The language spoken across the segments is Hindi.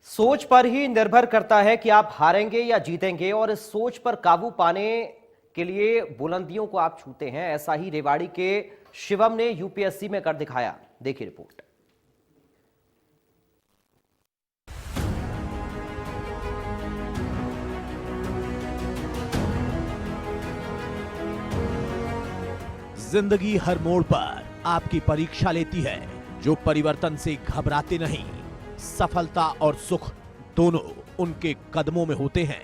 सोच पर ही निर्भर करता है कि आप हारेंगे या जीतेंगे, और इस सोच पर काबू पाने के लिए बुलंदियों को आप छूते हैं। ऐसा ही रेवाड़ी के शिवम ने यूपीएससी में कर दिखाया। देखिए रिपोर्ट। जिंदगी हर मोड़ पर आपकी परीक्षा लेती है, जो परिवर्तन से घबराते नहीं। सफलता और सुख दोनों उनके कदमों में होते हैं।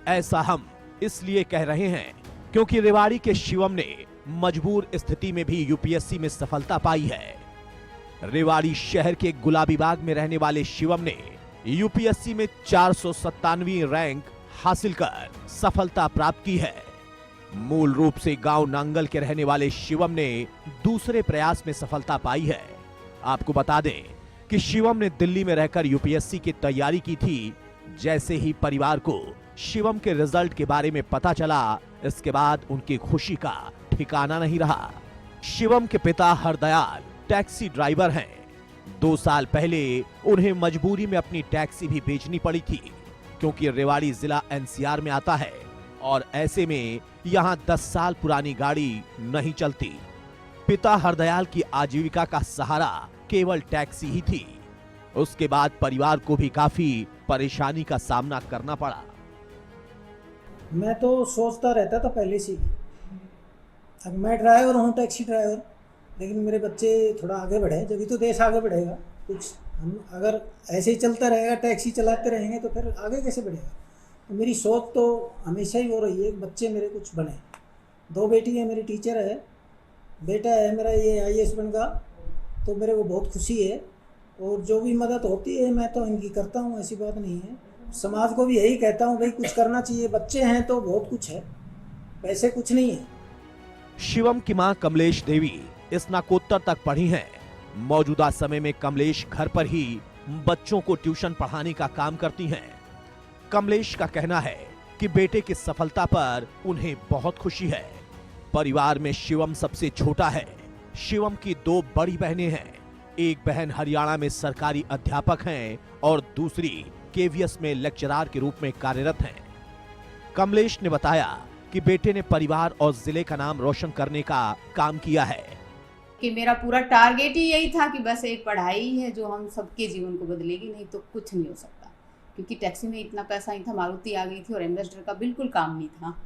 ऐसा हम इसलिए कह रहे हैं क्योंकि रेवाड़ी के शिवम ने मजबूर स्थिति में भी यूपीएससी में सफलता पाई है। रेवाड़ी शहर के गुलाबी बाग में रहने वाले शिवम ने यूपीएससी में 497वीं रैंक हासिल कर सफलता प्राप्त की है। मूल रूप से गांव नांगल के रहने वाले शिवम ने दूसरे प्रयास में सफलता पाई है। आपको बता दें कि शिवम ने दिल्ली में रहकर यूपीएससी की तैयारी की थी। जैसे ही परिवार को शिवम के रिजल्ट के बारे में पता चला, इसके बाद उनकी खुशी का ठिकाना नहीं रहा। शिवम के पिता हरदयाल टैक्सी ड्राइवर हैं। 2 साल पहले उन्हें मजबूरी में अपनी टैक्सी भी बेचनी पड़ी थी, क्योंकि रेवाड़ी जिला एनसीआर में आता है और ऐसे में यहाँ 10 साल पुरानी गाड़ी नहीं चलती। पिता हरदयाल की आजीविका का सहारा केवल टैक्सी ही थी। उसके बाद परिवार को भी काफी परेशानी का सामना करना पड़ा। मैं तो सोचता रहता था पहले से ही, अब मैं ड्राइवर हूँ, टैक्सी ड्राइवर, लेकिन मेरे बच्चे थोड़ा आगे बढ़े, जब तो देश आगे बढ़ेगा। कुछ हम अगर ऐसे ही चलता रहेगा, टैक्सी चलाते रहेंगे, तो फिर आगे कैसे बढ़ेगा। तो मेरी सोच तो हमेशा ही हो रही है, बच्चे मेरे कुछ बने। 2 बेटी है, मेरी टीचर है, बेटा है मेरा ये आईएएस बनेगा, तो मेरे को बहुत खुशी है। और जो भी मदद होती है मैं तो इनकी करता हूँ, ऐसी बात नहीं है। समाज को भी यही कहता हूँ, भाई कुछ करना चाहिए। बच्चे हैं तो बहुत कुछ है, पैसे कुछ नहीं है। शिवम की मां कमलेश देवी स्नातकोत्तर तक पढ़ी हैं। मौजूदा समय में कमलेश घर पर ही बच्चों को ट्यूशन पढ़ाने का काम करती हैं। कमलेश का कहना है कि बेटे की सफलता पर उन्हें बहुत खुशी है। परिवार में शिवम सबसे छोटा है। शिवम की 2 बड़ी बहनें हैं। एक बहन हरियाणा में सरकारी अध्यापक हैं और दूसरी केवीएस में लेक्चरर के रूप में कार्यरत हैं। कमलेश ने बताया कि बेटे ने परिवार और जिले का नाम रोशन करने का काम किया है। कि मेरा पूरा टारगेट ही यही था कि बस एक पढ़ाई है जो हम सबके जीवन को बदलेगी, नहीं तो कुछ नहीं हो सकता। क्योंकि टैक्सी में इतना पैसा नहीं था, मारुति आ गई थी और एम्बेसडर का बिल्कुल काम नहीं था।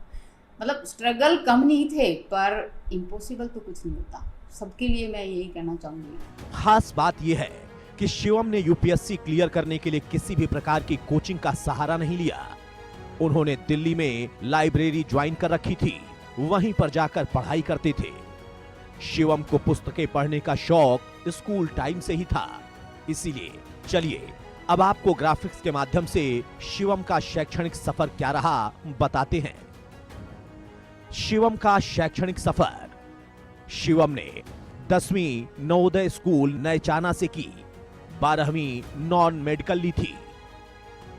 मतलब स्ट्रगल कम नहीं थे, पर इम्पॉसिबल तो कुछ नहीं होता। सबके लिए मैं यही कहना चाहूंगी। खास बात यह है कि शिवम ने यूपीएससी क्लियर करने के लिए किसी भी प्रकार की कोचिंग का सहारा नहीं लिया। उन्होंने दिल्ली में लाइब्रेरी ज्वाइन कर रखी थी, वहीं पर जाकर पढ़ाई करते थे। शिवम को पुस्तकें पढ़ने का शौक स्कूल टाइम से ही था। इसीलिए चलिए अब आपको ग्राफिक्स के माध्यम से शिवम का शैक्षणिक सफर क्या रहा बताते हैं। शिवम का शैक्षणिक सफर। शिवम ने 10वीं नवोदय स्कूल नयचाना से की, 12वीं नॉन मेडिकल ली थी।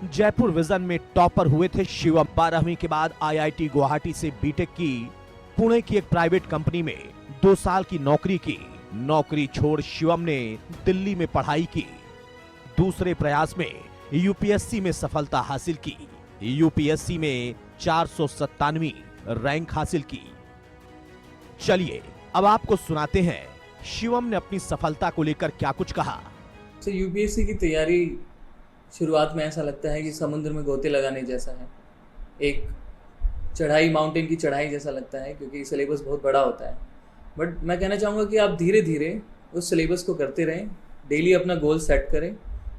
जयपुर विजन में टॉपर हुए थे शिवम। 12वीं के बाद आईआईटी गुवाहाटी से बीटेक की। पुणे की एक प्राइवेट कंपनी में 2 साल की नौकरी की। नौकरी छोड़ शिवम ने दिल्ली में पढ़ाई की। दूसरे प्रयास में यूपीएससी में सफलता हासिल की। यूपीएससी में 497वीं रैंक हासिल की। चलिए अब आपको सुनाते हैं शिवम ने अपनी सफलता को लेकर क्या कुछ कहा। यूपीएससी की तैयारी शुरुआत में ऐसा लगता है कि समुद्र में गोते लगाने जैसा है, एक चढ़ाई, माउंटेन की चढ़ाई जैसा लगता है, क्योंकि सिलेबस बहुत बड़ा होता है। बट मैं कहना चाहूँगा कि आप धीरे धीरे उस सिलेबस को करते रहें, डेली अपना गोल सेट करें,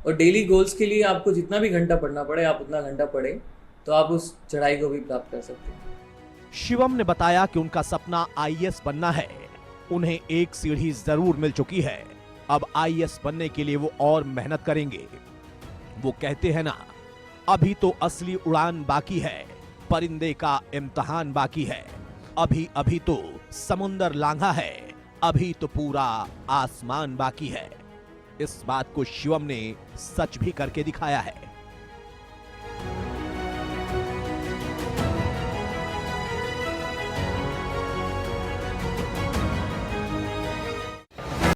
और डेली गोल्स के लिए आपको जितना भी घंटा पढ़ना पड़े आप उतना घंटा पढ़ें, तो आप उस चढ़ाई को भी प्राप्त कर सकते हैं। शिवम ने बताया कि उनका सपना आईएएस बनना है। उन्हें एक सीढ़ी जरूर मिल चुकी है, अब आईएएस बनने के लिए वो और मेहनत करेंगे। वो कहते हैं ना, अभी तो असली उड़ान बाकी है, परिंदे का इम्तिहान बाकी है। अभी अभी तो समुंदर लांघा है, अभी तो पूरा आसमान बाकी है। इस बात को शिवम ने सच भी करके दिखाया है।